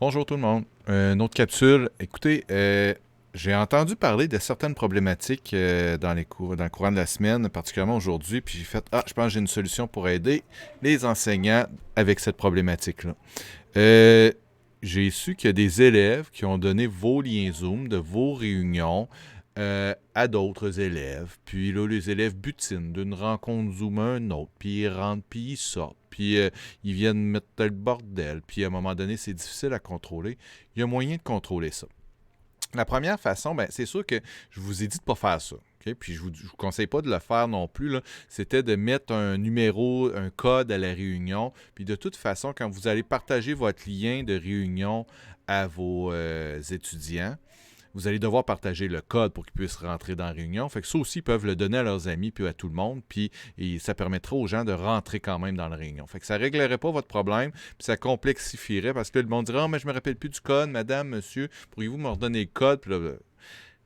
Bonjour tout le monde. Une autre capsule. Écoutez, j'ai entendu parler de certaines problématiques dans le courant de la semaine, particulièrement aujourd'hui, puis j'ai fait, je pense que j'ai une solution pour aider les enseignants avec cette problématique-là. Euh, j'ai su qu'il y a des élèves qui ont donné vos liens Zoom de vos réunions à d'autres élèves. Puis là, les élèves butinent d'une rencontre Zoom à une autre. Puis ils rentrent, puis ils sortent. Puis ils viennent mettre le bordel. Puis à un moment donné, c'est difficile à contrôler. Il y a moyen de contrôler ça. La première façon, ben, c'est sûr que je vous ai dit de ne pas faire ça. OK? Puis je vous conseille pas de le faire non plus, là. C'était de mettre un numéro, un code à la réunion. Puis de toute façon, quand vous allez partager votre lien de réunion à vos étudiants, vous allez devoir partager le code pour qu'ils puissent rentrer dans la réunion. Fait que ça aussi, ils peuvent le donner à leurs amis puis à tout le monde. Puis et ça permettra aux gens de rentrer quand même dans la réunion. Fait que ça ne réglerait pas votre problème, puis ça complexifierait parce que le monde dirait mais je me rappelle plus du code, madame, monsieur, pourriez-vous me redonner le code? Puis là,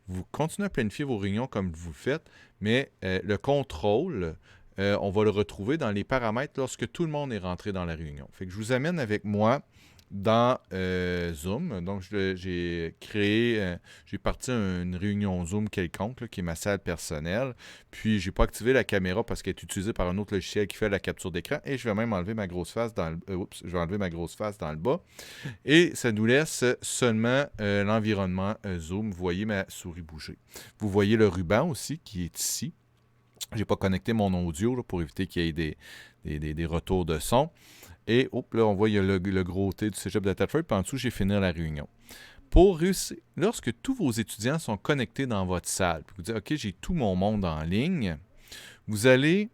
vous continuez à planifier vos réunions comme vous le faites, mais le contrôle, on va le retrouver dans les paramètres lorsque tout le monde est rentré dans la réunion. Fait que je vous amène avec moi dans Zoom. Donc, j'ai parti une réunion Zoom quelconque, là, qui est ma salle personnelle. Puis, j'ai pas activé la caméra parce qu'elle est utilisée par un autre logiciel qui fait la capture d'écran. Et je vais même enlever ma grosse face je vais enlever ma grosse face dans le bas. Et ça nous laisse seulement l'environnement Zoom. Vous voyez ma souris bouger. Vous voyez le ruban aussi qui est ici. J'ai pas connecté mon audio là, pour éviter qu'il y ait des retours de son. Et là, on voit il y a le gros T du cégep de Thetford, puis en dessous, j'ai fini la réunion. Pour réussir, lorsque tous vos étudiants sont connectés dans votre salle, puis vous dites, OK, j'ai tout mon monde en ligne, vous allez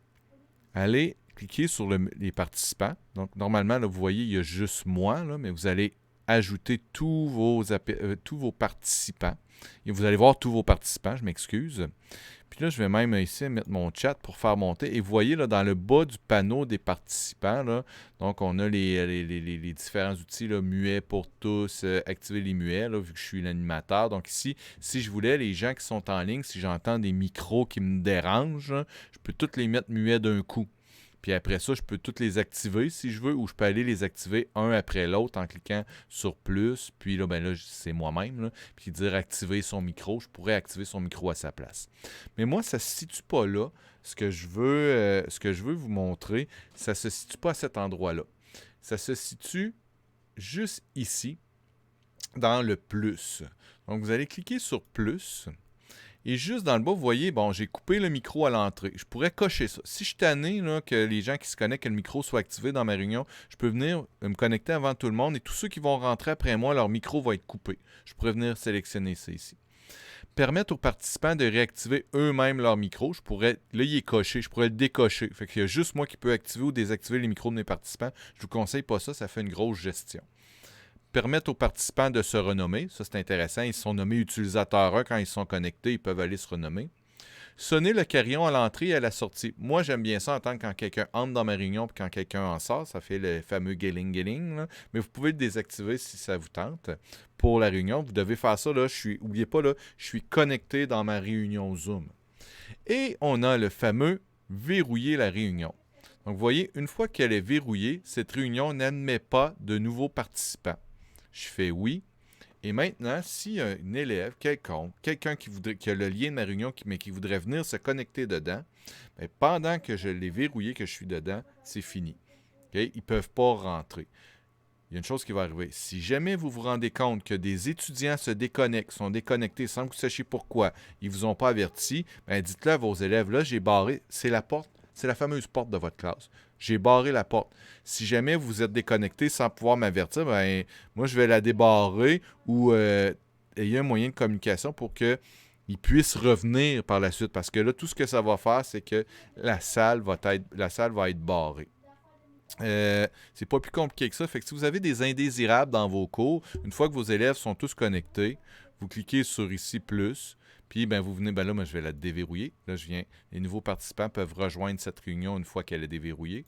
aller cliquer sur les participants. Donc, normalement, là, vous voyez, il y a juste moi, là, mais vous allez ajouter tous vos participants. Et vous allez voir tous vos participants, je m'excuse. Puis là, je vais même ici mettre mon chat pour faire monter. Et vous voyez, là, dans le bas du panneau des participants, là, donc on a les différents outils, là, muets pour tous, activer les muets, là, vu que je suis l'animateur. Donc ici, si je voulais, les gens qui sont en ligne, si j'entends des micros qui me dérangent, là, je peux tous les mettre muets d'un coup. Puis après ça, je peux toutes les activer si je veux, ou je peux aller les activer un après l'autre en cliquant sur plus. Puis là, ben là, c'est moi-même. Là. Puis dire activer son micro, je pourrais activer son micro à sa place. Mais moi, ça ne se situe pas là. Ce que je veux vous montrer, ça ne se situe pas à cet endroit-là. Ça se situe juste ici, dans le plus. Donc, vous allez cliquer sur plus. Et juste dans le bas, vous voyez, bon, j'ai coupé le micro à l'entrée. Je pourrais cocher ça. Si je suis tanné là, que les gens qui se connectent, que le micro soit activé dans ma réunion, je peux venir me connecter avant tout le monde et tous ceux qui vont rentrer après moi, leur micro va être coupé. Je pourrais venir sélectionner ça ici. Permettre aux participants de réactiver eux-mêmes leur micro. Là, il est coché. Je pourrais le décocher. Fait qu'il y a juste moi qui peux activer ou désactiver les micros de mes participants. Je ne vous conseille pas ça, ça fait une grosse gestion. Permettre aux participants de se renommer. Ça, c'est intéressant. Ils sont nommés utilisateurs 1 quand ils sont connectés. Ils peuvent aller se renommer. Sonner le carillon à l'entrée et à la sortie. Moi, j'aime bien ça en tant que quand quelqu'un entre dans ma réunion et quand quelqu'un en sort. Ça fait le fameux gelling-gelling. Là. Mais vous pouvez le désactiver si ça vous tente. Pour la réunion, vous devez faire ça. N'oubliez pas, là, je suis connecté dans ma réunion Zoom. Et on a le fameux verrouiller la réunion. Donc, vous voyez, une fois qu'elle est verrouillée, cette réunion n'admet pas de nouveaux participants. Je fais oui. Et maintenant, si un élève, quelqu'un qui a le lien de ma réunion, mais qui voudrait venir se connecter dedans, bien, pendant que je l'ai verrouillé, que je suis dedans, c'est fini. Okay? Ils ne peuvent pas rentrer. Il y a une chose qui va arriver. Si jamais vous vous rendez compte que des étudiants se déconnectent, sont déconnectés sans que vous sachiez pourquoi, ils ne vous ont pas averti, bien, dites-le à vos élèves. Là, j'ai barré. C'est la porte. C'est la fameuse porte de votre classe. J'ai barré la porte. Si jamais vous êtes déconnecté sans pouvoir m'avertir, ben, moi, je vais la débarrer ou ayez un moyen de communication pour qu'ils puissent revenir par la suite. Parce que là, tout ce que ça va faire, c'est que la salle va être barrée. C'est pas plus compliqué que ça. Fait que si vous avez des indésirables dans vos cours, une fois que vos élèves sont tous connectés, vous cliquez sur ici plus, puis ben vous venez, ben là, moi je vais la déverrouiller. Là, les nouveaux participants peuvent rejoindre cette réunion une fois qu'elle est déverrouillée.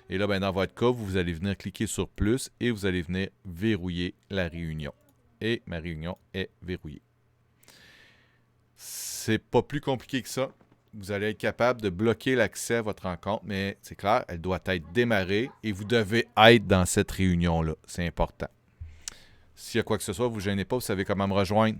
Et là, ben dans votre cas, vous allez venir cliquer sur plus et vous allez venir verrouiller la réunion. Et ma réunion est verrouillée. C'est pas plus compliqué que ça. Vous allez être capable de bloquer l'accès à votre rencontre, mais c'est clair, elle doit être démarrée et vous devez être dans cette réunion-là. C'est important. S'il y a quoi que ce soit, vous ne gênez pas, vous savez comment me rejoindre.